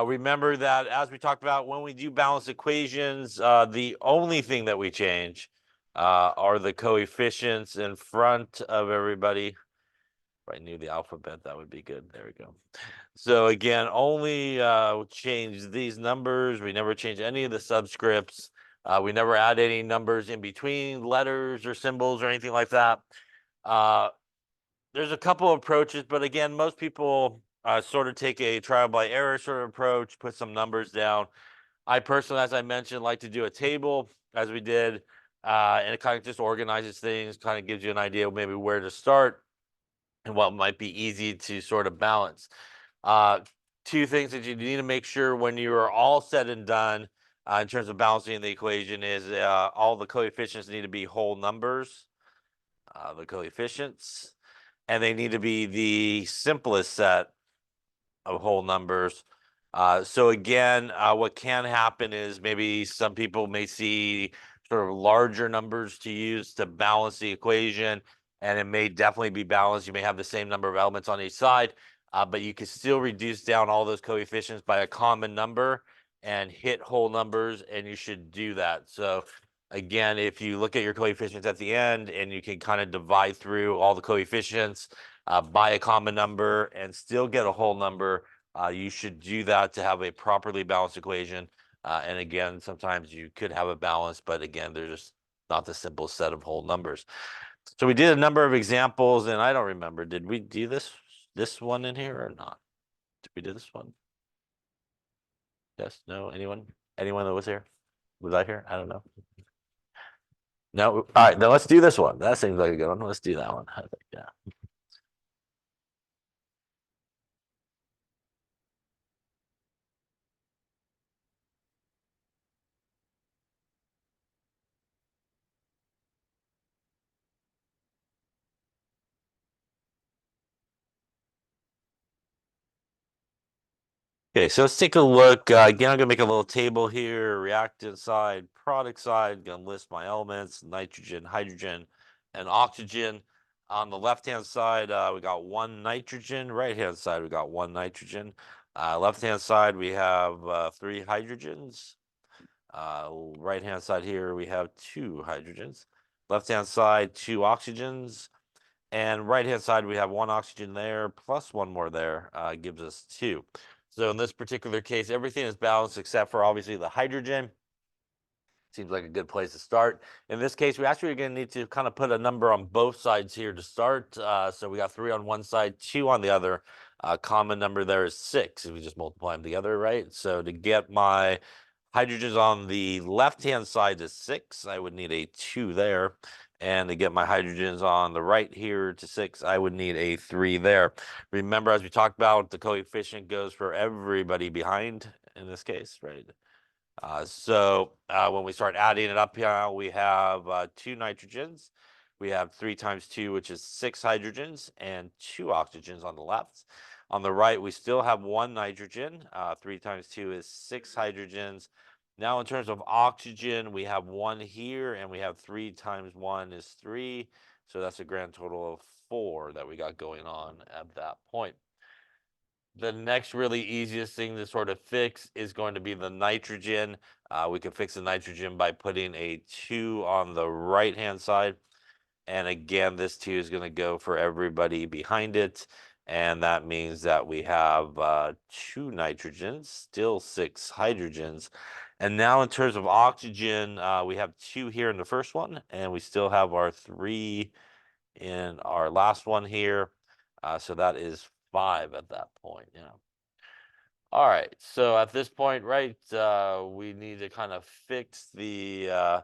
Remember that as we talked about, when we do balance equations, the only thing that we change are the coefficients in front of everybody. If I knew the alphabet, that would be good. There we go. So again, only change these numbers. We never change any of the subscripts. We never add any numbers in between letters or symbols or anything like that. There's a couple of approaches, but again, most people sort of take a trial by error sort of approach, put some numbers down. I personally, as I mentioned, like to do a table as we did, and it kind of just organizes things, kind of gives you an idea of maybe where to start and what might be easy to sort of balance. Two things that you need to make sure when you are all said and done in terms of balancing the equation is all the coefficients need to be whole numbers, the coefficients, and they need to be the simplest set of whole numbers. So again, what can happen is maybe some people may see sort of larger numbers to use to balance the equation, and it may definitely be balanced. You may have the same number of elements on each side, but you can still reduce down all those coefficients by a common number and hit whole numbers, and you should do that. So again, if you look at your coefficients at the end and you can kind of divide through all the coefficients by a common number and still get a whole number, you should do that to have a properly balanced equation. And again, sometimes you could have a balance, but again, they're just not the simple set of whole numbers. So we did a number of examples, and I don't remember, did we do this one in here or not? Did we do this one? Yes, no, anyone that was here? Was I here? I don't know. No. All right, then let's do this one. That seems like a good one. Let's do that one. I think, yeah. Okay, so let's take a look. Again, I'm gonna make a little table here. Reactant side, product side. Gonna list my elements: nitrogen, hydrogen, and oxygen. On the left-hand side, we got one nitrogen. Right-hand side, we got one nitrogen. Left-hand side, we have three hydrogens. Right-hand side here, we have two hydrogens. Left-hand side, two oxygens. And right-hand side, we have one oxygen there, plus one more there, gives us two. So in this particular case, everything is balanced except for obviously the hydrogen. Seems like a good place to start. In this case, we actually are going to need to kind of put a number on both sides here to start. So we got 3 on one side, 2 on the other. Common number there is 6 if we just multiply them together, right? So to get my hydrogens on the left-hand side is 6, I would need a 2 there. And to get my hydrogens on the right here to 6, I would need a 3 there. Remember, as we talked about, the coefficient goes for everybody behind in this case, right? So when we start adding it up here, we have 2 nitrogens. We have 3 times 2, which is 6 hydrogens, and 2 oxygens on the left. On the right, we still have 1 nitrogen. 3 times 2 is 6 hydrogens. Now, in terms of oxygen, we have 1 here, and we have 3 times 1 is 3. So that's a grand total of 4 that we got going on at that point. The next really easiest thing to sort of fix is going to be the nitrogen. We can fix the nitrogen by putting a 2 on the right-hand side. And again, this 2 is going to go for everybody behind it. And that means that we have 2 nitrogens, still 6 hydrogens. And now in terms of oxygen, we have 2 here in the first one, and we still have our 3 in our last one here. So that is 5 at that point, All right, so at this point, right, we need to kind of fix the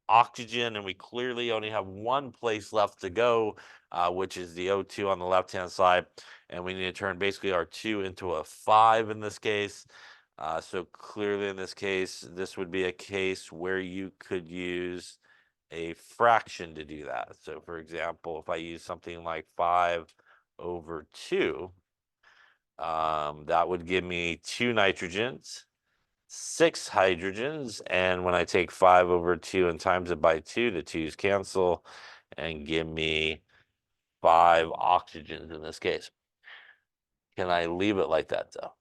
oxygen, and we clearly only have one place left to go, which is the O2 on the left-hand side, and we need to turn basically our 2 into a 5 in this case. So clearly in this case, this would be a case where you could use a fraction to do that. So for example, if I use something like 5 over 2, that would give me 2 nitrogens, 6 hydrogens, and when I take 5 over 2 and times it by 2, the 2's cancel and give me 5 oxygens in this case. Can I leave it like that though?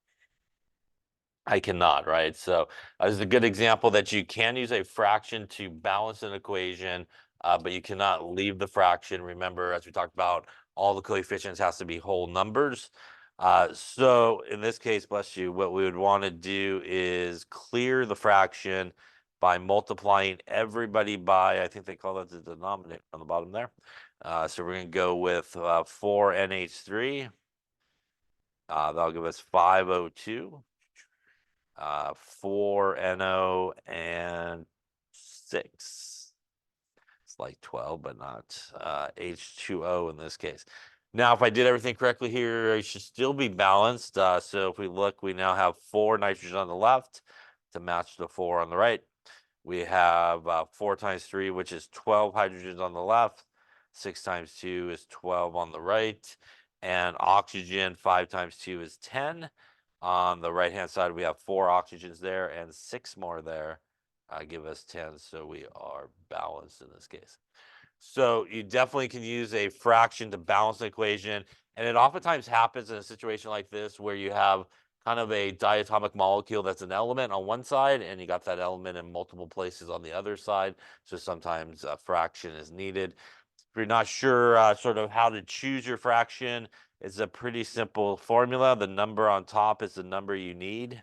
I cannot, right? So this is a good example that you can use a fraction to balance an equation, but you cannot leave the fraction. Remember, as we talked about, all the coefficients has to be whole numbers. So in this case, bless you, what we would want to do is clear the fraction by multiplying everybody by, I think they call that the denominator on the bottom there. So we're going to go with 4NH3. That'll give us 5O2. 4NO and 6. It's like 12, but not H2O in this case. Now, if I did everything correctly here, it should still be balanced. So if we look, we now have 4 nitrogen on the left to match the 4 on the right. We have 4 times 3, which is 12 hydrogens on the left. 6 times 2 is 12 on the right. And oxygen, 5 times 2 is 10. On the right-hand side, we have 4 oxygens there and 6 more there. Give us 10, so we are balanced in this case. So you definitely can use a fraction to balance the equation. And it oftentimes happens in a situation like this where you have kind of a diatomic molecule that's an element on one side, and you got that element in multiple places on the other side. So sometimes a fraction is needed. If you're not sure sort of how to choose your fraction, it's a pretty simple formula. The number on top is the number you need.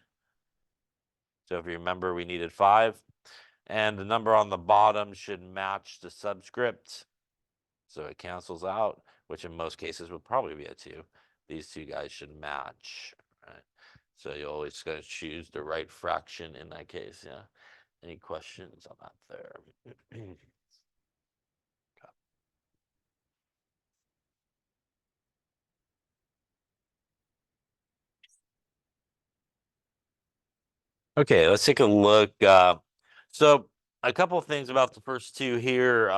So if you remember, we needed 5. And the number on the bottom should match the subscript. So it cancels out, which in most cases would probably be a 2. These two guys should match, right? So you're always going to choose the right fraction in that case, yeah. Any questions on that there? Okay, let's take a look. So a couple of things about the first two here.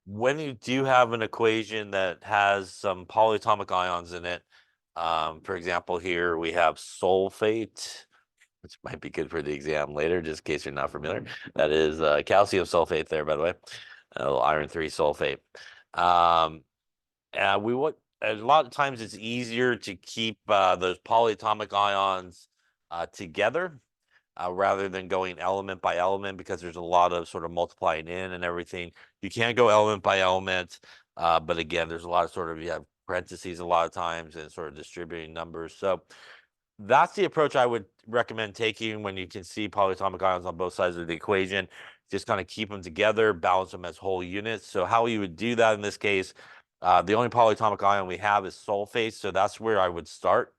When you do have an equation that has some polyatomic ions in it, for example, here we have sulfate, which might be good for the exam later, just in case you're not familiar. That is calcium sulfate there, by the way, iron 3 sulfate. We want a lot of times it's easier to keep those polyatomic ions together rather than going element by element because there's a lot of sort of multiplying in and everything. You can't go element by element, but again, there's a lot of sort of you have parentheses a lot of times and sort of distributing numbers. So that's the approach I would recommend taking when you can see polyatomic ions on both sides of the equation. Just kind of keep them together, balance them as whole units. So how you would do that in this case, the only polyatomic ion we have is sulfate, so that's where I would start.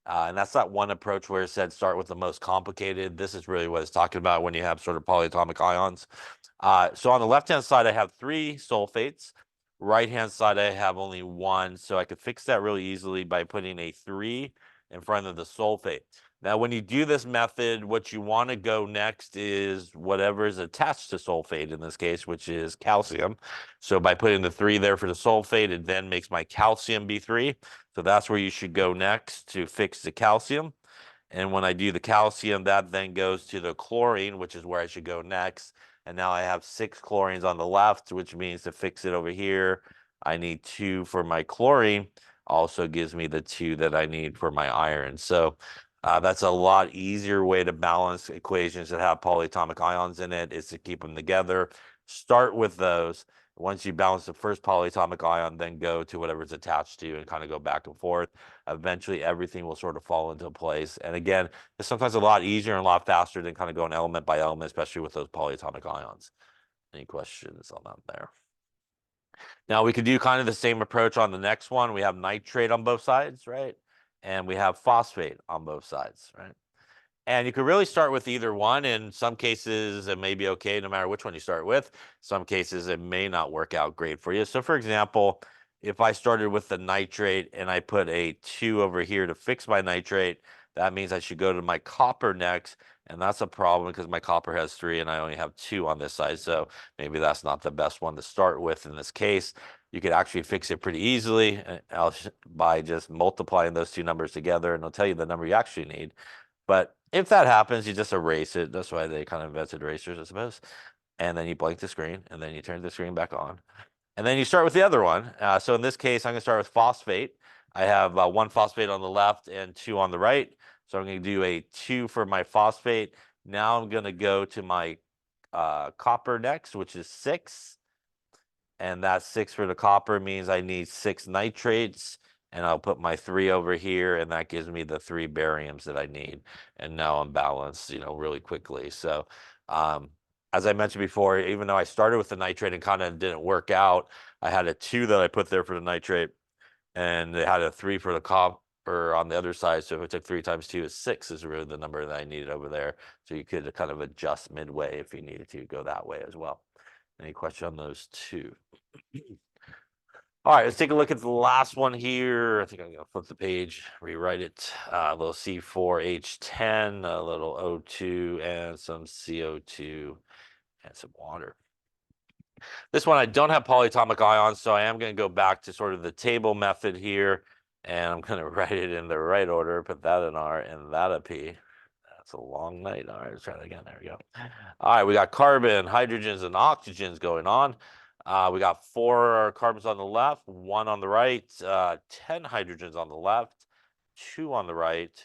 And that's not one approach where it said start with the most complicated. This is really what it's talking about when you have sort of polyatomic ions. So on the left-hand side, I have 3 sulfates. Right-hand side, I have only 1. So I could fix that really easily by putting a 3 in front of the sulfate. Now, when you do this method, what you want to go next is whatever is attached to sulfate in this case, which is calcium. So by putting the 3 there for the sulfate, it then makes my calcium be 3. So that's where you should go next to fix the calcium. And when I do the calcium, that then goes to the chlorine, which is where I should go next. And now I have 6 chlorines on the left, which means to fix it over here, I need 2 for my chlorine. Also gives me the 2 that I need for my iron. So that's a lot easier way to balance equations that have polyatomic ions in it, is to keep them together. Start with those. Once you balance the first polyatomic ion, then go to whatever's attached to you and kind of go back and forth. Eventually, everything will sort of fall into place. And again, it's sometimes a lot easier and a lot faster than kind of going element by element, especially with those polyatomic ions. Any questions on that there? Now we could do kind of the same approach on the next one. We have nitrate on both sides, right? And we have phosphate on both sides, right? And you could really start with either one. In some cases, it may be okay no matter which one you start with. Some cases, it may not work out great for you. So for example, if I started with the nitrate and I put a 2 over here to fix my nitrate, that means I should go to my copper next. And that's a problem because my copper has 3 and I only have 2 on this side. So maybe that's not the best one to start with in this case. You could actually fix it pretty easily by just multiplying those 2 numbers together, and it'll tell you the number you actually need. But if that happens, you just erase it. That's why they kind of invented erasers, I suppose. And then you blank the screen, and then you turn the screen back on. And then you start with the other one. So in this case, I'm going to start with phosphate. I have 1 phosphate on the left and 2 on the right. So I'm going to do a 2 for my phosphate. Now I'm going to go to my copper next, which is 6. And that 6 for the copper means I need 6 nitrates. And I'll put my 3 over here, and that gives me the 3 bariums that I need. And now I'm balanced, really quickly. So, as I mentioned before, even though I started with the nitrate and kind of didn't work out, I had a 2 that I put there for the nitrate, and they had a 3 for the copper on the other side. So if I took 3 times 2 is 6 is really the number that I needed over there. So you could kind of adjust midway if you needed to go that way as well. Any question on those two? All right, let's take a look at the last one here. I think I'm going to flip the page, rewrite it. A little C4H10, a little O2, and some CO2, and some water. This one, I don't have polyatomic ions, so I am going to go back to sort of the table method here, and I'm going to write it in the right order, put that in R and that a P. That's a long night. All right, let's try that again. There we go. All right, we got carbon, hydrogens, and oxygens going on. We got 4 carbons on the left, 1 on the right, 10 hydrogens on the left, 2 on the right,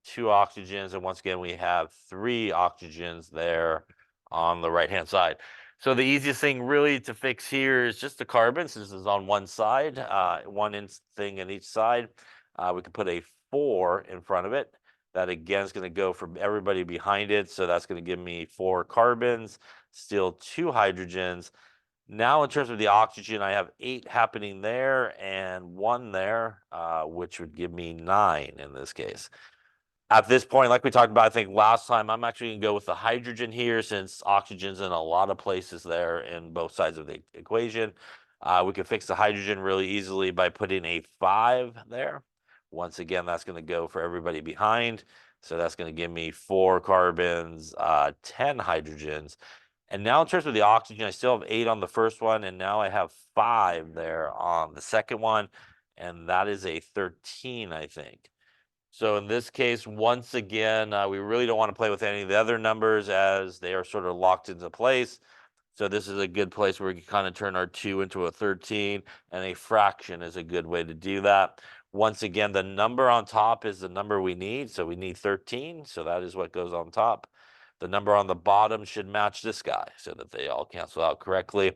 2 oxygens, and once again, we have 3 oxygens there on the right-hand side. So the easiest thing really to fix here is just the carbon, since this is on one side, one thing in each side. We can put a 4 in front of it. That again is going to go for everybody behind it. So that's going to give me 4 carbons, still 2 hydrogens. Now in terms of the oxygen, I have 8 happening there and 1 there, which would give me 9 in this case. At this point, like we talked about, I think last time, I'm actually going to go with the hydrogen here since oxygen's in a lot of places there in both sides of the equation. We can fix the hydrogen really easily by putting a 5 there. Once again, that's going to go for everybody behind. So that's going to give me 4 carbons, 10 hydrogens. And now in terms of the oxygen, I still have 8 on the first one, and now I have 5 there on the second one, and that is a 13, I think. So in this case, once again, we really don't want to play with any of the other numbers as they are sort of locked into place. So this is a good place where we can kind of turn our 2 into a 13, and a fraction is a good way to do that. Once again, the number on top is the number we need. So we need 13. So that is what goes on top. The number on the bottom should match this guy so that they all cancel out correctly.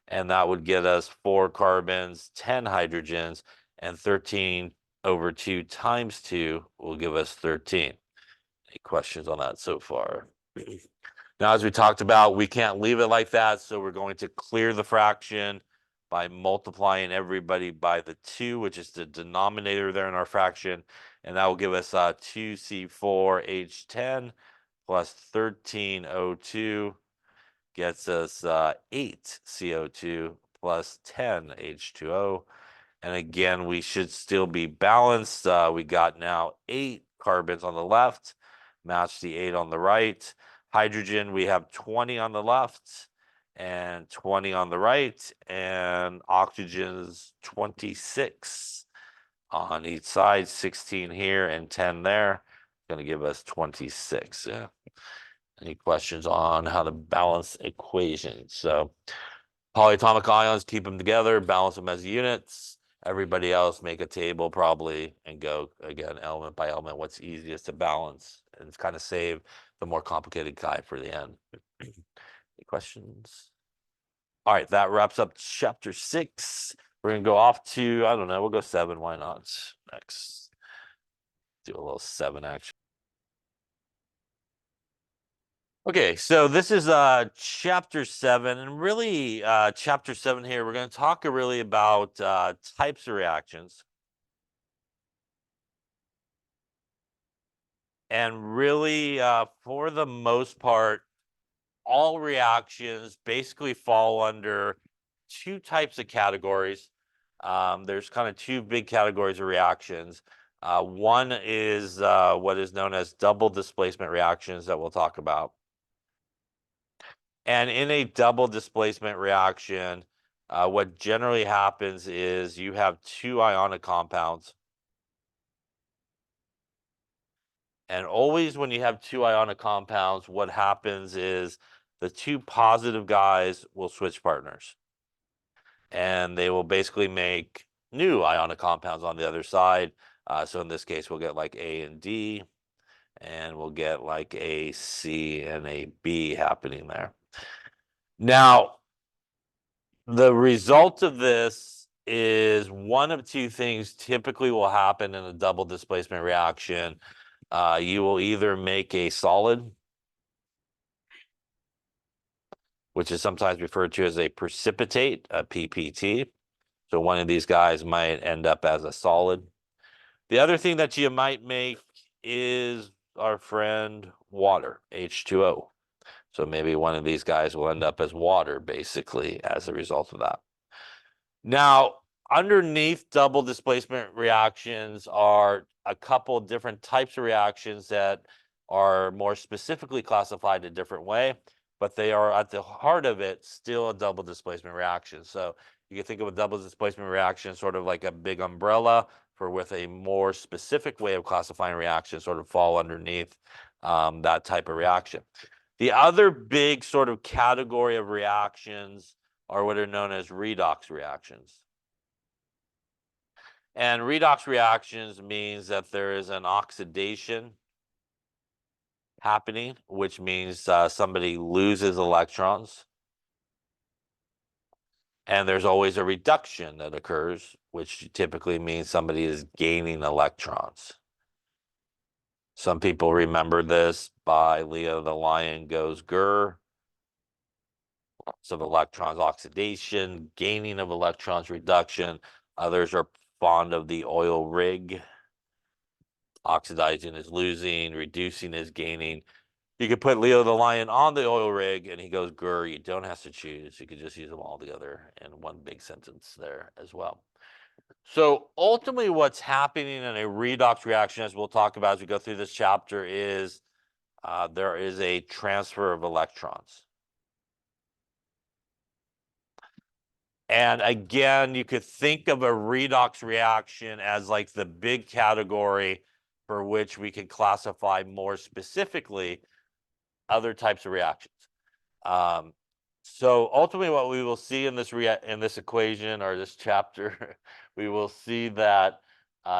And that would get us 4 carbons, 10 hydrogens, and 13 over 2 times 2 will give us 13. Any questions on that so far? Now, as we talked about, we can't leave it like that, so we're going to clear the fraction by multiplying everybody by the 2, which is the denominator there in our fraction, and that will give us 2C4H10 plus 13O2 gets us 8 CO2 plus 10 H2O. And again, we should still be balanced. We got now 8 carbons on the left, match the 8 on the right. Hydrogen, we have 20 on the left and 20 on the right, and oxygen's 26 on each side, 16 here and 10 there. Going to give us 26. Yeah. Any questions on how to balance equations? So polyatomic ions, keep them together, balance them as units. Everybody else make a table probably and go again element by element what's easiest to balance, and it's kind of save the more complicated guy for the end. Any questions? All right, that wraps up chapter 6. We're gonna go off to, I don't know, we'll go 7. Why not? Next, do a little 7 action. Okay, so this is chapter 7, and really chapter 7 here, we're going to talk really about types of reactions. And really, for the most part, all reactions basically fall under 2 types of categories. There's kind of 2 big categories of reactions. One is what is known as double displacement reactions that we'll talk about. And in a double displacement reaction, what generally happens is you have 2 ionic compounds. And always when you have 2 ionic compounds, what happens is the 2 positive guys will switch partners. And they will basically make new ionic compounds on the other side. So in this case, we'll get like A and D. and we'll get like a C and a B happening there. Now, the result of this is one of two things typically will happen in a double displacement reaction. You will either make a solid, which is sometimes referred to as a precipitate, a PPT. So one of these guys might end up as a solid. The other thing that you might make is our friend water, H2O. So maybe one of these guys will end up as water, basically, as a result of that. Now, underneath double displacement reactions are a couple different types of reactions that are more specifically classified a different way, but they are at the heart of it still a double displacement reaction. So you can think of a double displacement reaction sort of like a big umbrella for with a more specific way of classifying reactions sort of fall underneath that type of reaction. The other big sort of category of reactions are what are known as redox reactions. And redox reactions means that there is an oxidation happening, which means somebody loses electrons. And there's always a reduction that occurs, which typically means somebody is gaining electrons. Some people remember this by Leo the Lion Goes Grr. Of electrons oxidation, gaining of electrons reduction. Others are fond of the oil rig. Oxidizing is losing, reducing is gaining. You could put Leo the Lion on the oil rig and he goes grr. You don't have to choose. You could just use them all together in one big sentence there as well. So ultimately what's happening in a redox reaction, as we'll talk about as we go through this chapter, is there is a transfer of electrons. And again, you could think of a redox reaction as like the big category for which we could classify more specifically other types of reactions. So ultimately what we will see in this equation or this chapter, we will see that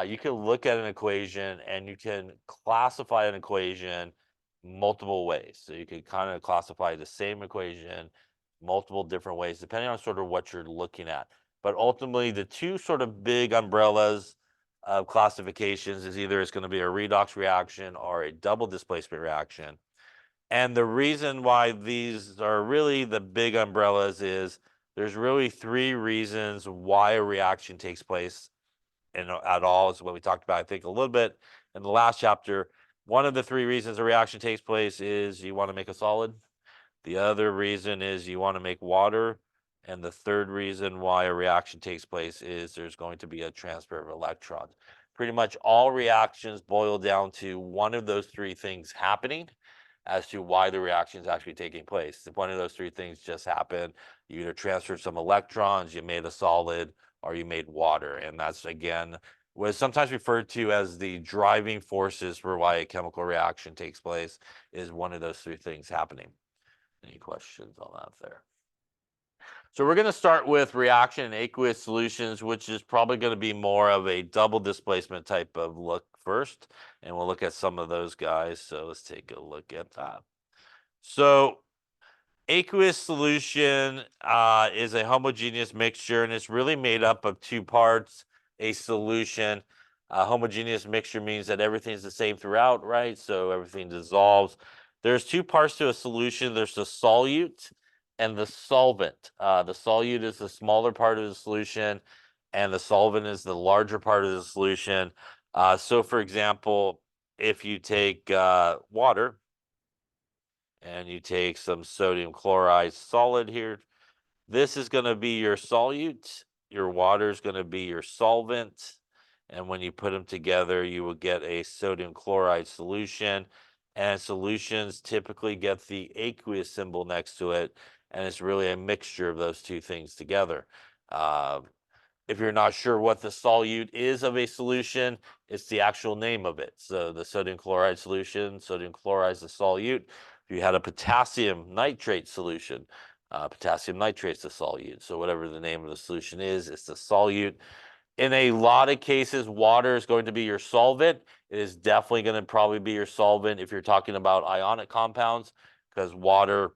you can look at an equation and you can classify an equation multiple ways. So you can kind of classify the same equation multiple different ways, depending on sort of what you're looking at. But ultimately, the two sort of big umbrellas of classifications is either it's going to be a redox reaction or a double displacement reaction. And the reason why these are really the big umbrellas is there's really three reasons why a reaction takes place at all. Is what we talked about, I think, a little bit in the last chapter. One of the three reasons a reaction takes place is you want to make a solid. The other reason is you want to make water. And the third reason why a reaction takes place is there's going to be a transfer of electrons. Pretty much all reactions boil down to one of those three things happening as to why the reaction is actually taking place. If one of those three things just happened, you either transferred some electrons, you made a solid, or you made water. And that's, again, was sometimes referred to as the driving forces for why a chemical reaction takes place, is one of those three things happening. Any questions on that there? So we're going to start with reaction in aqueous solutions, which is probably going to be more of a double displacement type of look first. And we'll look at some of those guys. So let's take a look at that. So aqueous solution is a homogeneous mixture, and it's really made up of two parts, a solution. Homogeneous mixture means that everything's the same throughout, right? So everything dissolves. There's two parts to a solution. There's the solute and the solvent. The solute is the smaller part of the solution, and the solvent is the larger part of the solution. So for example, if you take water, and you take some sodium chloride solid here, this is going to be your solute. Your water is going to be your solvent. And when you put them together, you will get a sodium chloride solution. And solutions typically get the aqueous symbol next to it. And it's really a mixture of those two things together. If you're not sure what the solute is of a solution, it's the actual name of it. So the sodium chloride solution, sodium chloride is the solute. If you had a potassium nitrate solution, potassium nitrate is the solute. So whatever the name of the solution is, it's the solute. In a lot of cases, water is going to be your solvent. It is definitely going to probably be your solvent if you're talking about ionic compounds, because water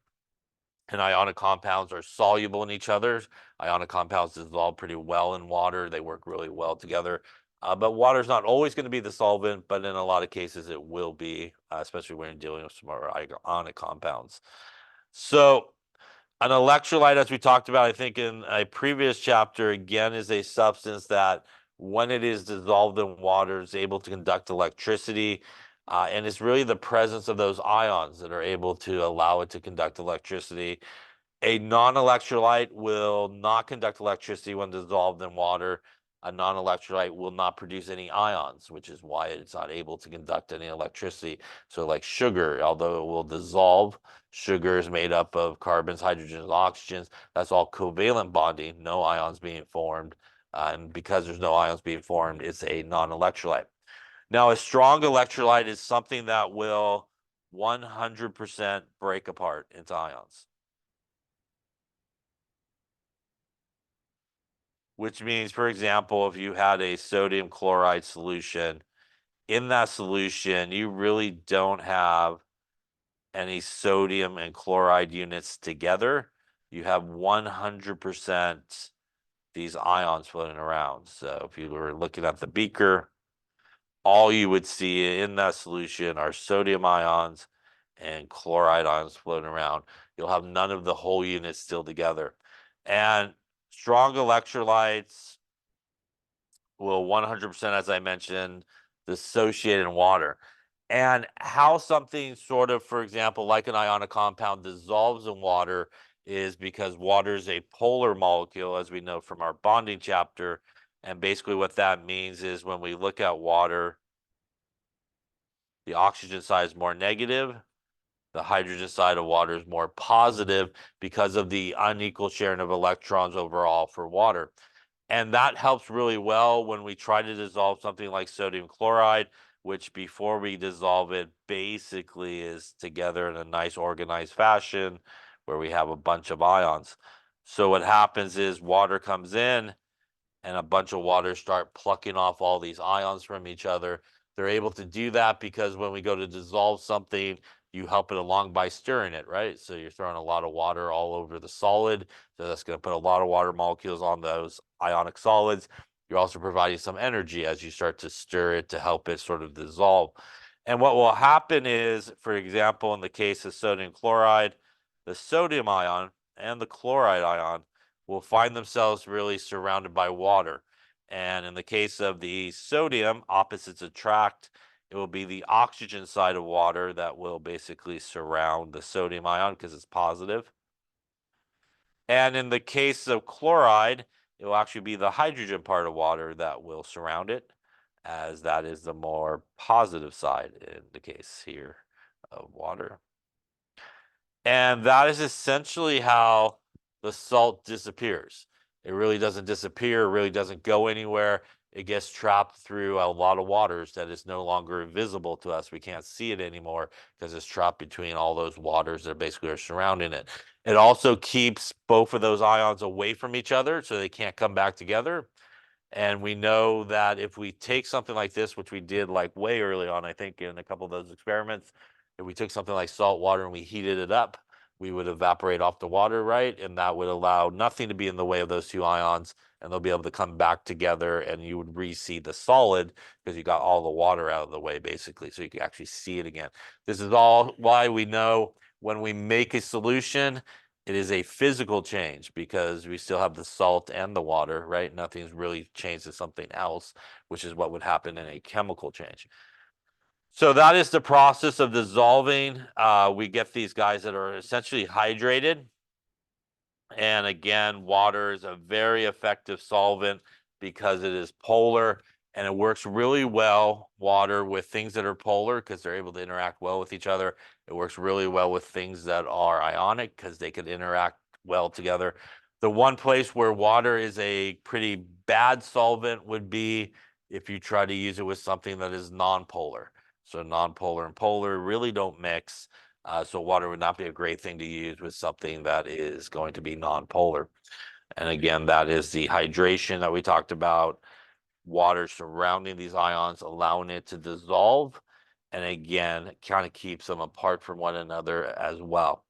and ionic compounds are soluble in each other. Ionic compounds dissolve pretty well in water. They work really well together. But water is not always going to be the solvent, but in a lot of cases it will be, especially when you're dealing with some more ionic compounds. So an electrolyte, as we talked about, I think in a previous chapter, again, is a substance that when it is dissolved in water is able to conduct electricity. And it's really the presence of those ions that are able to allow it to conduct electricity. A non-electrolyte will not conduct electricity when dissolved in water. A non-electrolyte will not produce any ions, which is why it's not able to conduct any electricity. So like sugar, although it will dissolve, sugar is made up of carbons, hydrogens, oxygens. That's all covalent bonding, no ions being formed. And because there's no ions being formed, it's a non-electrolyte. Now, a strong electrolyte is something that will 100% break apart into ions. Which means, for example, if you had a sodium chloride solution, in that solution, you really don't have any sodium and chloride units together. You have 100% these ions floating around. So if you were looking at the beaker, all you would see in that solution are sodium ions and chloride ions floating around. You'll have none of the whole units still together. And strong electrolytes will 100%, as I mentioned, dissociate in water. And how something sort of, for example, like an ionic compound dissolves in water is because water is a polar molecule, as we know from our bonding chapter. And basically what that means is when we look at water, the oxygen side is more negative, the hydrogen side of water is more positive because of the unequal sharing of electrons overall for water. And that helps really well when we try to dissolve something like sodium chloride, which before we dissolve it basically is together in a nice organized fashion where we have a bunch of ions. So what happens is water comes in and a bunch of water start plucking off all these ions from each other. They're able to do that because when we go to dissolve something, you help it along by stirring it, right? So you're throwing a lot of water all over the solid. So that's going to put a lot of water molecules on those ionic solids. You're also providing some energy as you start to stir it to help it sort of dissolve. And what will happen is, for example, in the case of sodium chloride, the sodium ion and the chloride ion will find themselves really surrounded by water. And in the case of the sodium, opposites attract. It will be the oxygen side of water that will basically surround the sodium ion because it's positive. And in the case of chloride, it will actually be the hydrogen part of water that will surround it, as that is the more positive side in the case here of water. And that is essentially how the salt disappears. It really doesn't disappear, it really doesn't go anywhere. It gets trapped through a lot of waters that is no longer visible to us. We can't see it anymore because it's trapped between all those waters that basically are surrounding it. It also keeps both of those ions away from each other so they can't come back together. And we know that if we take something like this, which we did like way early on, I think in a couple of those experiments, if we took something like salt water and we heated it up, we would evaporate off the water, right? And that would allow nothing to be in the way of those two ions, and they'll be able to come back together, and you would re-see the solid because you got all the water out of the way, basically, so you can actually see it again. This is all why we know when we make a solution, it is a physical change because we still have the salt and the water, right? Nothing's really changed to something else, which is what would happen in a chemical change. So that is the process of dissolving. We get these guys that are essentially hydrated. And again, water is a very effective solvent because it is polar and it works really well, water, with things that are polar because they're able to interact well with each other. It works really well with things that are ionic because they could interact well together. The one place where water is a pretty bad solvent would be if you try to use it with something that is nonpolar. So nonpolar and polar really don't mix. So water would not be a great thing to use with something that is going to be nonpolar. And again, that is the hydration that we talked about. water surrounding these ions, allowing it to dissolve. And again, it kind of keeps them apart from one another as well.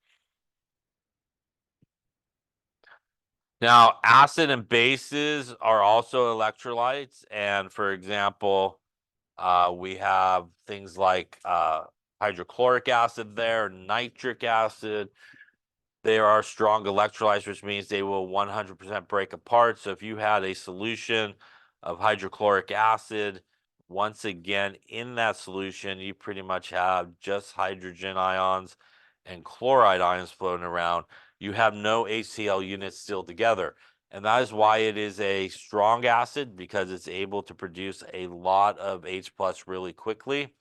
Now, acid and bases are also electrolytes. And for example, we have things like hydrochloric acid there, nitric acid. There are strong electrolytes, which means they will 100% break apart. So if you had a solution of hydrochloric acid, once again, in that solution, you pretty much have just hydrogen ions and chloride ions floating around. You have no HCl units still together. And that is why it is a strong acid, because it's able to produce a lot of H plus really quickly,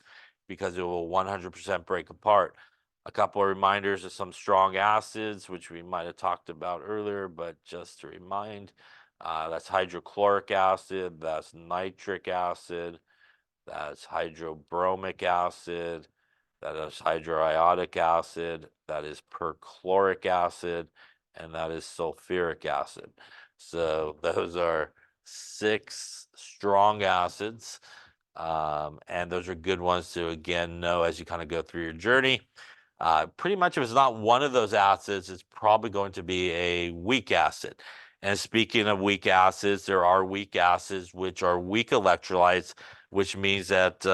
because it will 100% break apart. A couple of reminders of some strong acids, which we might have talked about earlier, but just to remind, that's hydrochloric acid, that's nitric acid, that's hydrobromic acid, that is hydroiodic acid, that is perchloric acid, and that is sulfuric acid. So those are 6 strong acids, and those are good ones to, again, know as you kind of go through your journey. Pretty much if it's not one of those acids, it's probably going to be a weak acid. And speaking of weak acids, there are weak acids which are weak electrolytes, which means that,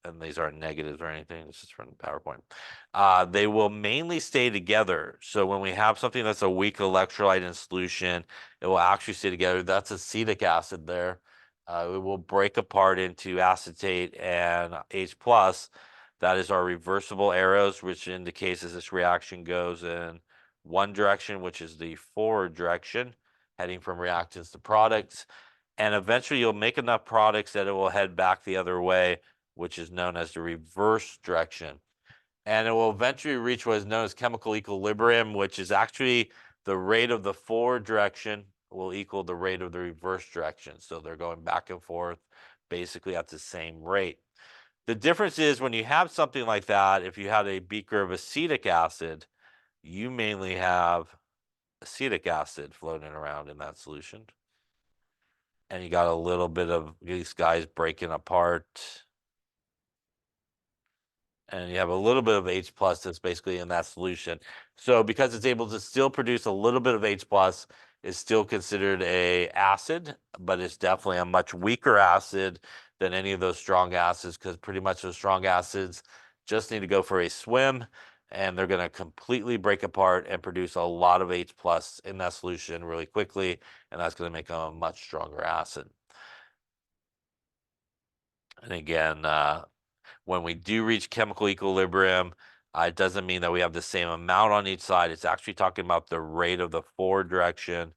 and these aren't negatives or anything, this is from the PowerPoint, they will mainly stay together. So when we have something that's a weak electrolyte in solution, it will actually stay together. That's acetic acid there. It will break apart into acetate and H plus. That is our reversible arrows, which indicates as this reaction goes in one direction, which is the forward direction, heading from reactants to products. And eventually you'll make enough products that it will head back the other way, which is known as the reverse direction. And it will eventually reach what is known as chemical equilibrium, which is actually the rate of the forward direction will equal the rate of the reverse direction. So they're going back and forth basically at the same rate. The difference is when you have something like that, if you had a beaker of acetic acid, you mainly have acetic acid floating around in that solution. And you got a little bit of these guys breaking apart. And you have a little bit of H plus that's basically in that solution. So because it's able to still produce a little bit of H plus, it's still considered a acid, but it's definitely a much weaker acid than any of those strong acids, because pretty much those strong acids just need to go for a swim and they're going to completely break apart and produce a lot of H plus in that solution really quickly, and that's going to make them a much stronger acid. And again, when we do reach chemical equilibrium, it doesn't mean that we have the same amount on each side. It's actually talking about the rate of the forward direction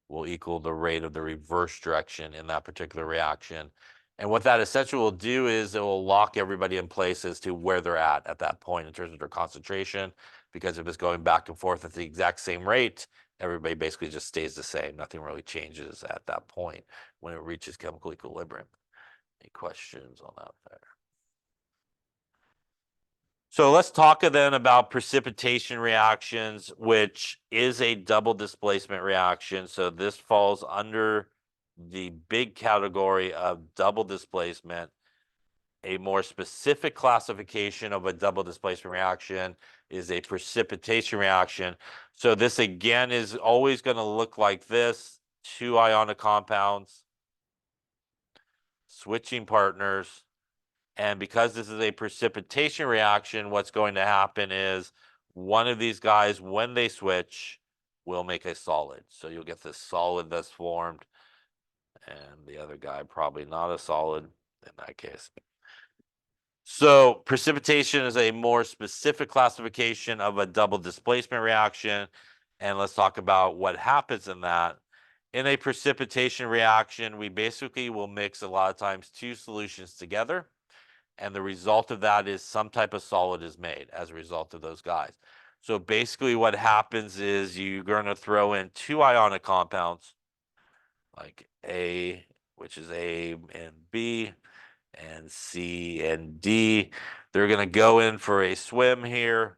will equal the rate of the reverse direction in that particular reaction. And what that essentially will do is it will lock everybody in place as to where they're at that point in terms of their concentration. Because if it's going back and forth at the exact same rate, everybody basically just stays the same. Nothing really changes at that point when it reaches chemical equilibrium. Any questions on that there? So let's talk then about precipitation reactions, which is a double displacement reaction. So this falls under the big category of double displacement. A more specific classification of a double displacement reaction is a precipitation reaction. So this again is always going to look like this: 2 ionic compounds, switching partners. And because this is a precipitation reaction, what's going to happen is one of these guys, when they switch, will make a solid. So you'll get this solid that's formed, and the other guy probably not a solid in that case. So precipitation is a more specific classification of a double displacement reaction. And let's talk about what happens in that. In a precipitation reaction, we basically will mix a lot of times 2 solutions together. And the result of that is some type of solid is made as a result of those guys. So basically what happens is you're going to throw in 2 ionic compounds, like A, which is A and B, and C and D. They're going to go in for a swim here.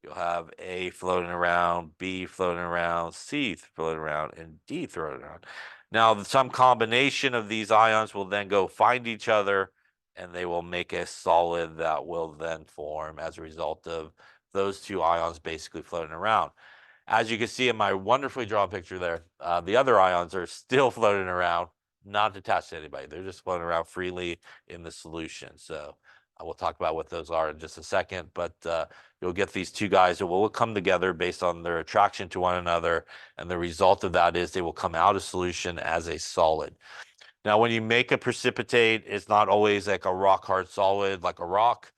You'll have A floating around, B floating around, C floating around, and D floating around. Now, some combination of these ions will then go find each other, and they will make a solid that will then form as a result of those two ions basically floating around. As you can see in my wonderfully drawn picture there, the other ions are still floating around, not attached to anybody. They're just floating around freely in the solution. So I will talk about what those are in just a second, but you'll get these two guys that will come together based on their attraction to one another. And the result of that is they will come out of solution as a solid. Now, when you make a precipitate, it's not always like a rock hard solid like a rock.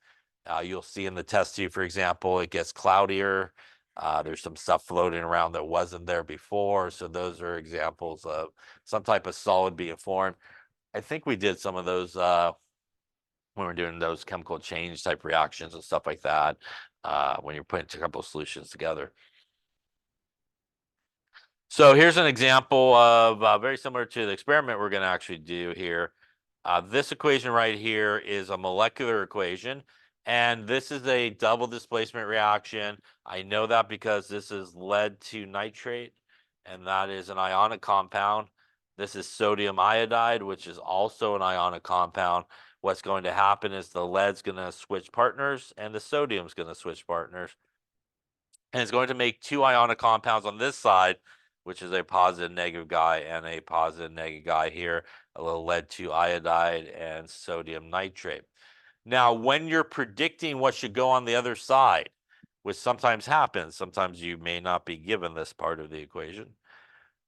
You'll see in the test tube, for example, it gets cloudier. There's some stuff floating around that wasn't there before. So those are examples of some type of solid being formed. I think we did some of those when we're doing those chemical change type reactions and stuff like that, when you're putting a couple of solutions together. So here's an example of very similar to the experiment we're going to actually do here. This equation right here is a molecular equation, and this is a double displacement reaction. I know that because this is lead to nitrate, and that is an ionic compound. This is sodium iodide, which is also an ionic compound. What's going to happen is the lead's going to switch partners, and the sodium's going to switch partners. And it's going to make two ionic compounds on this side, which is a positive negative guy and a positive negative guy here, a little lead 2 iodide and sodium nitrate. Now, when you're predicting what should go on the other side, which sometimes happens, sometimes you may not be given this part of the equation.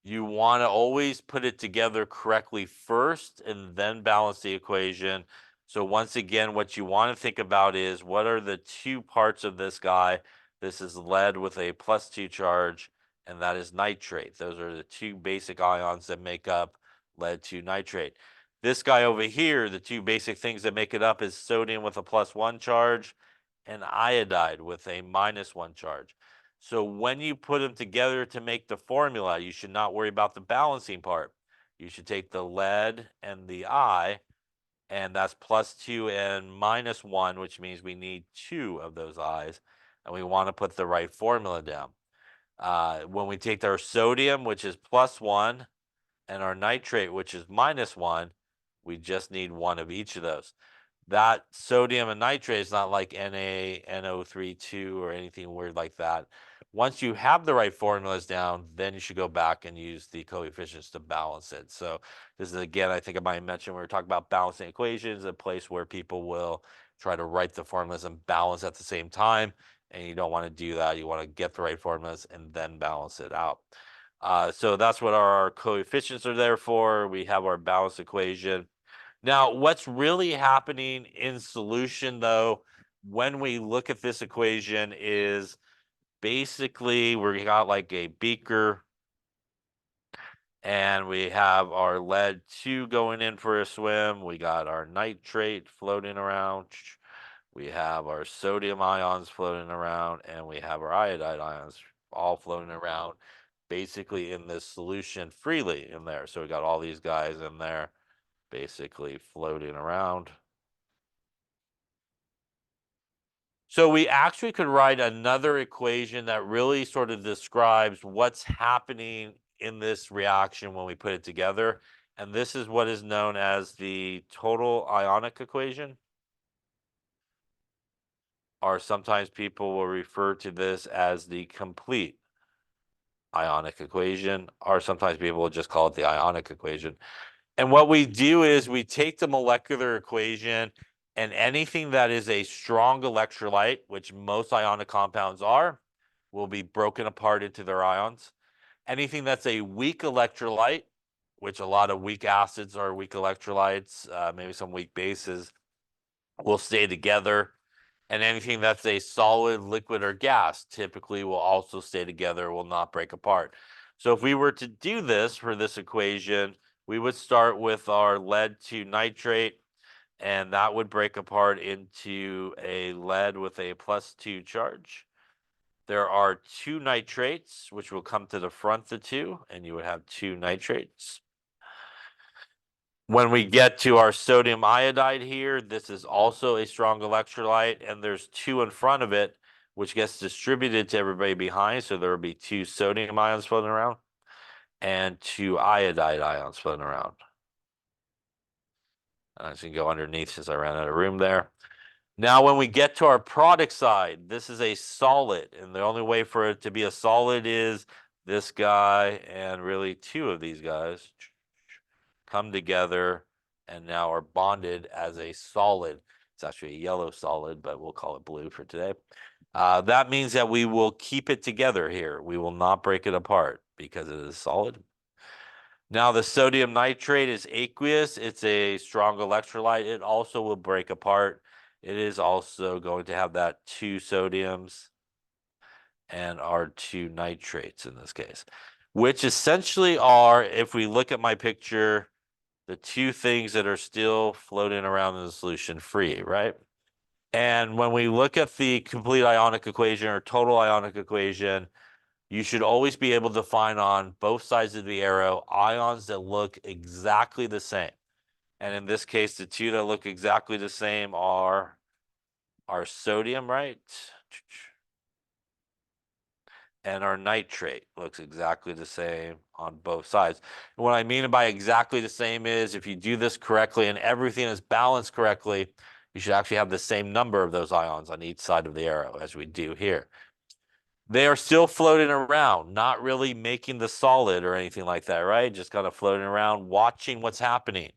You want to always put it together correctly first and then balance the equation. So once again, what you want to think about is what are the two parts of this guy? This is lead with a +2 charge, and that is nitrate. Those are the two basic ions that make up lead 2 nitrate. This guy over here, the two basic things that make it up is sodium with a +1 charge and iodide with a -1 charge. So when you put them together to make the formula, you should not worry about the balancing part. You should take the lead and the I, and that's +2 and -1, which means we need two of those I's, and we want to put the right formula down. When we take our sodium, which is +1, and our nitrate, which is -1, we just need one of each of those. That sodium and nitrate is not like NaNO3 2 or anything weird like that. Once you have the right formulas down, then you should go back and use the coefficients to balance it. So this is, again, I think I might mention when we were talking about balancing equations, a place where people will try to write the formulas and balance at the same time. And you don't want to do that. You want to get the right formulas and then balance it out. So that's what our coefficients are there for. We have our balance equation. Now, what's really happening in solution, though, when we look at this equation is basically we got like a beaker and we have our lead 2 going in for a swim. We got our nitrate floating around. We have our sodium ions floating around, and we have our iodide ions all floating around basically in this solution freely in there. So we got all these guys in there basically floating around. So we actually could write another equation that really sort of describes what's happening in this reaction when we put it together. And this is what is known as the total ionic equation, or sometimes people will refer to this as the complete ionic equation, or sometimes people will just call it the ionic equation. And what we do is we take the molecular equation, and anything that is a strong electrolyte, which most ionic compounds are, will be broken apart into their ions. Anything that's a weak electrolyte, which a lot of weak acids are weak electrolytes, maybe some weak bases, will stay together. And anything that's a solid, liquid, or gas typically will also stay together, will not break apart. So if we were to do this for this equation, we would start with our lead 2 nitrate, and that would break apart into a lead with a +2 charge. There are two nitrates, which will come to the front the two, and you would have two nitrates. When we get to our sodium iodide here, this is also a strong electrolyte, and there's two in front of it, which gets distributed to everybody behind. So there will be two sodium ions floating around. and 2 iodide ions floating around. I just can go underneath since I ran out of room there. Now, when we get to our product side, this is a solid, and the only way for it to be a solid is this guy and really 2 of these guys come together and now are bonded as a solid. It's actually a yellow solid, but we'll call it blue for today. That means that we will keep it together here. We will not break it apart because it is solid. Now, the sodium nitrate is aqueous. It's a strong electrolyte. It also will break apart. It is also going to have that 2 sodiums and our 2 nitrates in this case, which essentially are, if we look at my picture, the 2 things that are still floating around in the solution free, right? And when we look at the complete ionic equation or total ionic equation, you should always be able to find on both sides of the arrow ions that look exactly the same. And in this case, the 2 that look exactly the same are our sodium, right? And our nitrate looks exactly the same on both sides. And what I mean by exactly the same is if you do this correctly and everything is balanced correctly, you should actually have the same number of those ions on each side of the arrow as we do here. They are still floating around, not really making the solid or anything like that, right? Just kind of floating around, watching what's happening.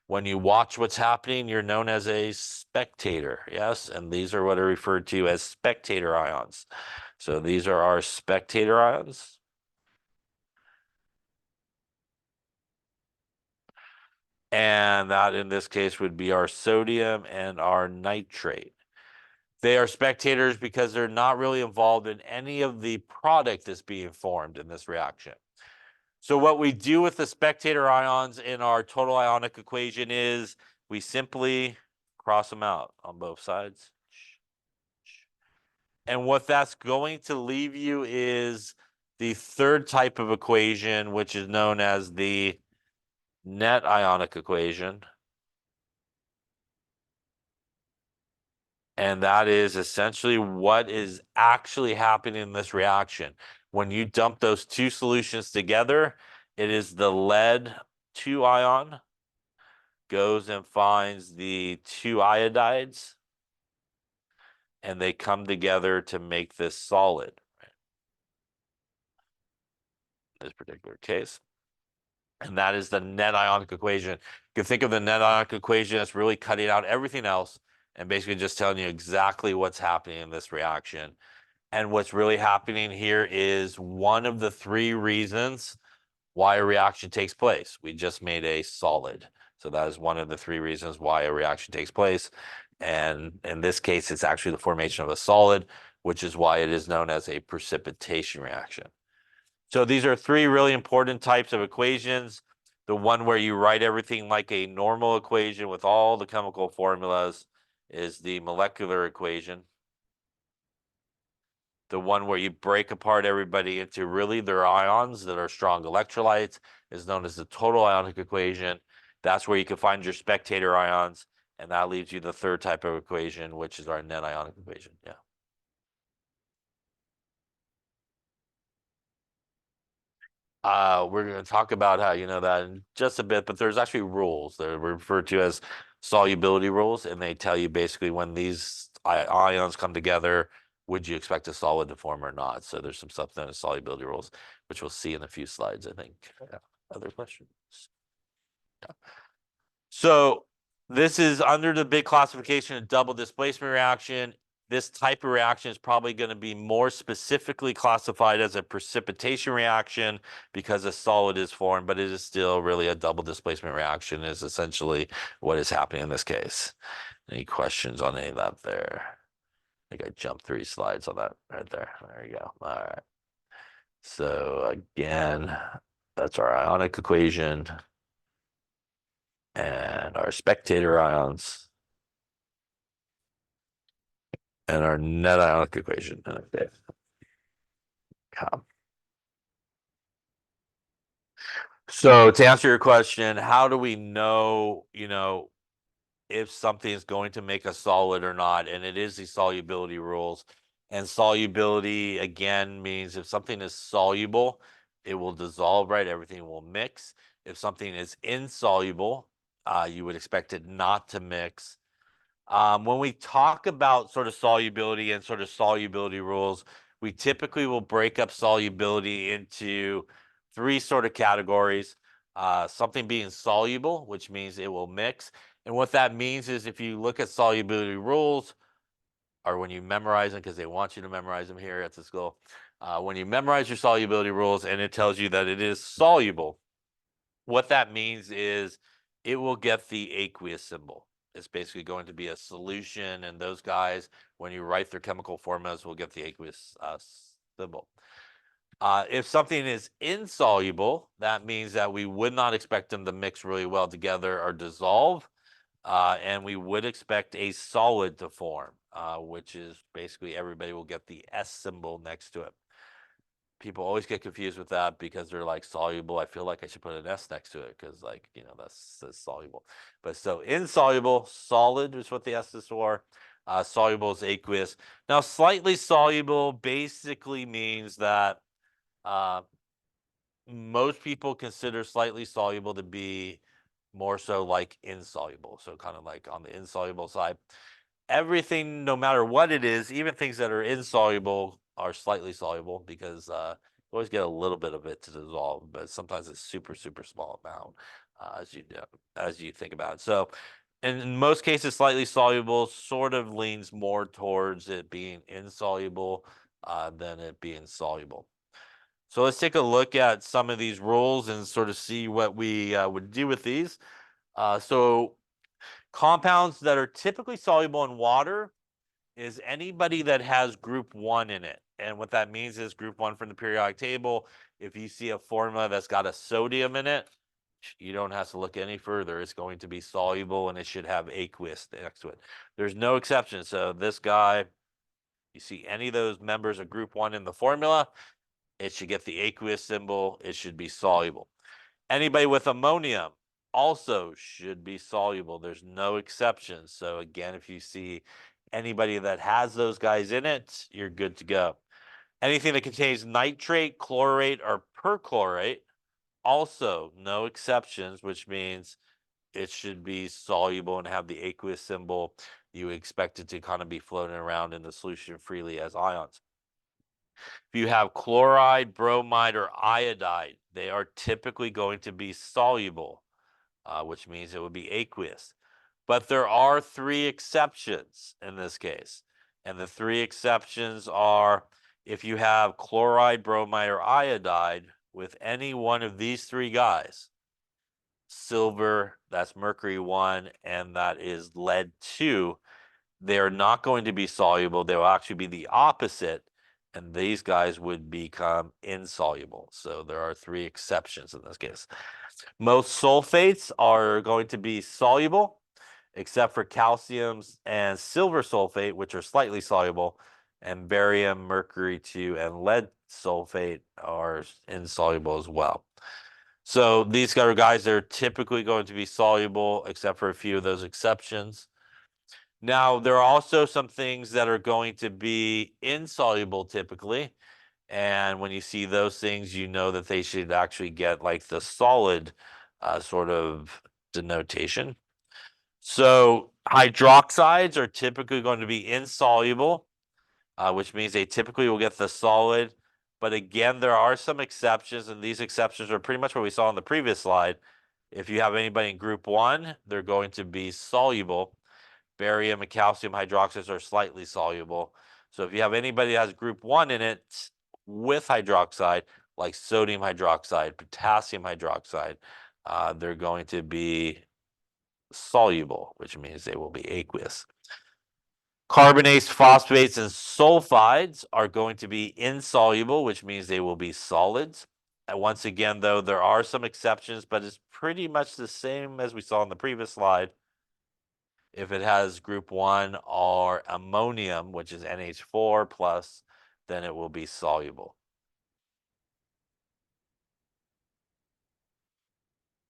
When you watch what's happening, you're known as a spectator, yes? And these are what are referred to as spectator ions. So these are our spectator ions. And that in this case would be our sodium and our nitrate. They are spectators because they're not really involved in any of the product that's being formed in this reaction. So what we do with the spectator ions in our total ionic equation is we simply cross them out on both sides. And what that's going to leave you is the 3rd type of equation, which is known as the net ionic equation. And that is essentially what is actually happening in this reaction. When you dump those 2 solutions together, it is the lead 2 ion goes and finds the 2 iodides, and they come together to make this solid, right? In this particular case. And that is the net ionic equation. You can think of the net ionic equation as really cutting out everything else and basically just telling you exactly what's happening in this reaction. And what's really happening here is one of the 3 reasons why a reaction takes place. We just made a solid. So that is one of the 3 reasons why a reaction takes place. And in this case, it's actually the formation of a solid, which is why it is known as a precipitation reaction. So these are 3 really important types of equations. The one where you write everything like a normal equation with all the chemical formulas is the molecular equation. The one where you break apart everybody into really their ions that are strong electrolytes is known as the total ionic equation. That's where you can find your spectator ions, and that leaves you the 3rd type of equation, which is our net ionic equation. Yeah. We're going to talk about how you know that in just a bit, but there's actually rules that are referred to as solubility rules, and they tell you basically when these ions come together, would you expect a solid to form or not? So there's some stuff known as solubility rules, which we'll see in a few slides, I think. Yeah. Other questions? Yeah. So this is under the big classification of double displacement reaction. This type of reaction is probably going to be more specifically classified as a precipitation reaction because a solid is formed, but it is still really a double displacement reaction is essentially what is happening in this case. Any questions on any of that there? I think I jumped 3 slides on that right there. There you go. All right. So again, that's our ionic equation and our spectator ions and our net ionic equation. Okay. So to answer your question, how do we know, if something is going to make a solid or not? And it is the solubility rules. And solubility, again, means if something is soluble, it will dissolve, right? Everything will mix. If something is insoluble, you would expect it not to mix. When we talk about sort of solubility and sort of solubility rules, we typically will break up solubility into three sort of categories. Something being soluble, which means it will mix. And what that means is if you look at solubility rules, or when you memorize them, because they want you to memorize them here at the school, when you memorize your solubility rules and it tells you that it is soluble, what that means is it will get the aqueous symbol. It's basically going to be a solution, and those guys, when you write their chemical formulas, will get the aqueous symbol. If something is insoluble, that means that we would not expect them to mix really well together or dissolve, and we would expect a solid to form, which is basically everybody will get the S symbol next to it. People always get confused with that because they're like soluble. I feel like I should put an S next to it because, like, that's soluble. But so insoluble, solid is what the S is for. Soluble is aqueous. Now, slightly soluble basically means that uh, most people consider slightly soluble to be more so like insoluble. So kind of like on the insoluble side. Everything, no matter what it is, even things that are insoluble are slightly soluble because you always get a little bit of it to dissolve, but sometimes it's super, super small amount as you think about it. So in most cases, slightly soluble sort of leans more towards it being insoluble than it being soluble. So let's take a look at some of these rules and sort of see what we would do with these. So compounds that are typically soluble in water is anybody that has group 1 in it. And what that means is group 1 from the periodic table. If you see a formula that's got a sodium in it, you don't have to look any further. It's going to be soluble and it should have aqueous next to it. There's no exception. So this guy, you see any of those members of group 1 in the formula, it should get the aqueous symbol. It should be soluble. Anybody with ammonium also should be soluble. There's no exceptions. So again, if you see anybody that has those guys in it, you're good to go. Anything that contains nitrate, chlorate, or perchlorate, also no exceptions, which means it should be soluble and have the aqueous symbol. You expect it to kind of be floating around in the solution freely as ions. If you have chloride, bromide, or iodide, they are typically going to be soluble, which means it would be aqueous. But there are three exceptions in this case. And the three exceptions are if you have chloride, bromide, or iodide with any one of these three guys, silver, that's mercury 1, and that is lead 2, they're not going to be soluble. They will actually be the opposite, and these guys would become insoluble. So there are three exceptions in this case. Most sulfates are going to be soluble, except for calciums and silver sulfate, which are slightly soluble, and barium, mercury 2, and lead sulfate are insoluble as well. So these are guys that are typically going to be soluble, except for a few of those exceptions. Now, there are also some things that are going to be insoluble typically. And when you see those things, you know that they should actually get like the solid sort of denotation. So hydroxides are typically going to be insoluble, which means they typically will get the solid. But again, there are some exceptions, and these exceptions are pretty much what we saw on the previous slide. If you have anybody in group 1, they're going to be soluble. Barium and calcium hydroxides are slightly soluble. So if you have anybody that has group 1 in it with hydroxide, like sodium hydroxide, potassium hydroxide, they're going to be soluble, which means they will be aqueous. Carbonates, phosphates, and sulfides are going to be insoluble, which means they will be solids. And once again, though, there are some exceptions, but it's pretty much the same as we saw in the previous slide. If it has group 1 or ammonium, which is NH4 plus, then it will be soluble.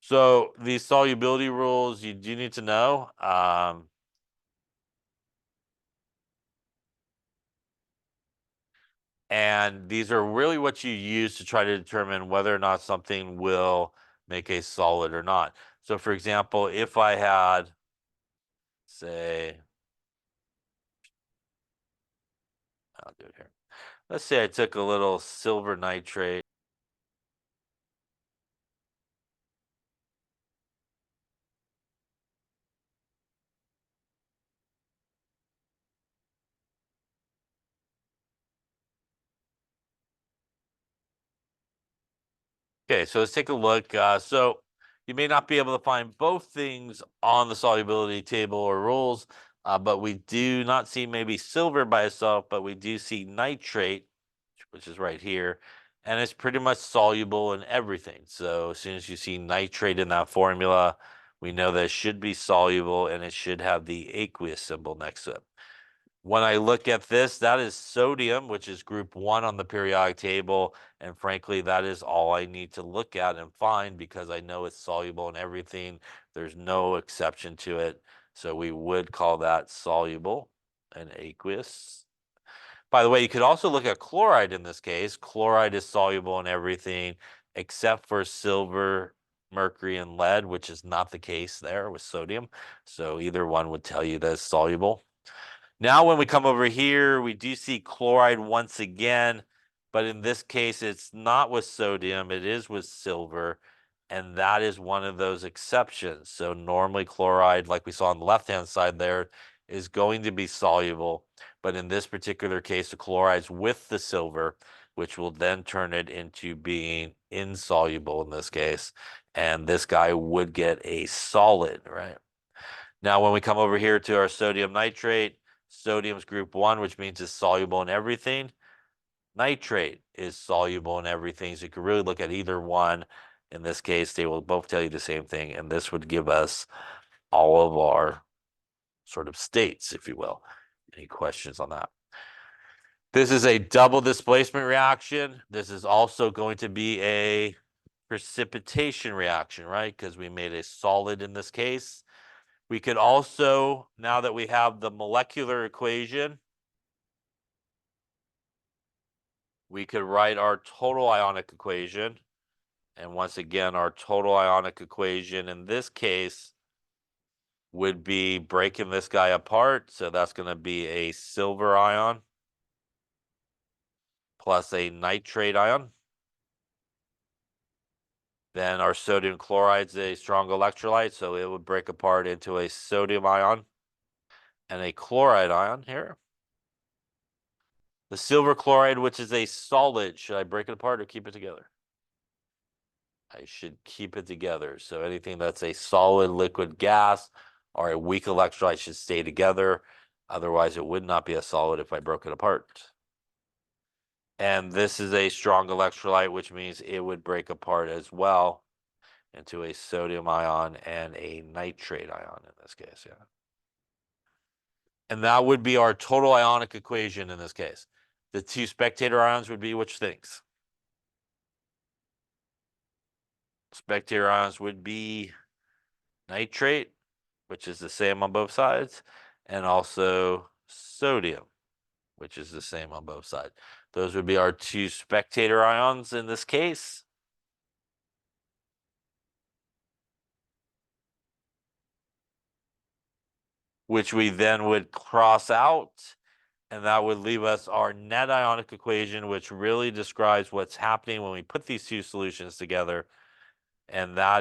So these solubility rules you do need to know. And these are really what you use to try to determine whether or not something will make a solid or not. So for example, if I had, say, I'll do it here. Let's say I took a little silver nitrate. Okay, so let's take a look. So you may not be able to find both things on the solubility table or rules, but we do not see maybe silver by itself, but we do see nitrate, which is right here, and it's pretty much soluble in everything. So as soon as you see nitrate in that formula, we know that it should be soluble and it should have the aqueous symbol next to it. When I look at this, that is sodium, which is group 1 on the periodic table. And frankly, that is all I need to look at and find because I know it's soluble in everything. There's no exception to it. So we would call that soluble and aqueous. By the way, you could also look at chloride in this case. Chloride is soluble in everything except for silver, mercury, and lead, which is not the case there with sodium. So either one would tell you that it's soluble. Now, when we come over here, we do see chloride once again, but in this case, it's not with sodium, it is with silver, and that is one of those exceptions. So normally chloride, like we saw on the left-hand side there, is going to be soluble, but in this particular case, the chloride's with the silver, which will then turn it into being insoluble in this case, and this guy would get a solid, right? Now, when we come over here to our sodium nitrate, sodium's group 1, which means it's soluble in everything. Nitrate is soluble in everything, so you can really look at either one. In this case, they will both tell you the same thing, and this would give us all of our sort of states, if you will. Any questions on that? This is a double displacement reaction. This is also going to be a precipitation reaction, right? Because we made a solid in this case. We could also, now that we have the molecular equation, we could write our total ionic equation. And once again, our total ionic equation in this case would be breaking this guy apart. So that's going to be a silver ion plus a nitrate ion. Then our sodium chloride is a strong electrolyte, so it would break apart into a sodium ion and a chloride ion here. The silver chloride, which is a solid, should I break it apart or keep it together? I should keep it together. So anything that's a solid, liquid, gas, or a weak electrolyte should stay together. Otherwise, it would not be a solid if I broke it apart. And this is a strong electrolyte, which means it would break apart as well into a sodium ion and a nitrate ion in this case, yeah. And that would be our total ionic equation in this case. The two spectator ions would be which things? Spectator ions would be nitrate, which is the same on both sides, and also sodium, which is the same on both sides. Those would be our two spectator ions in this case. Which we then would cross out, and that would leave us our net ionic equation, which really describes what's happening when we put these two solutions together. And that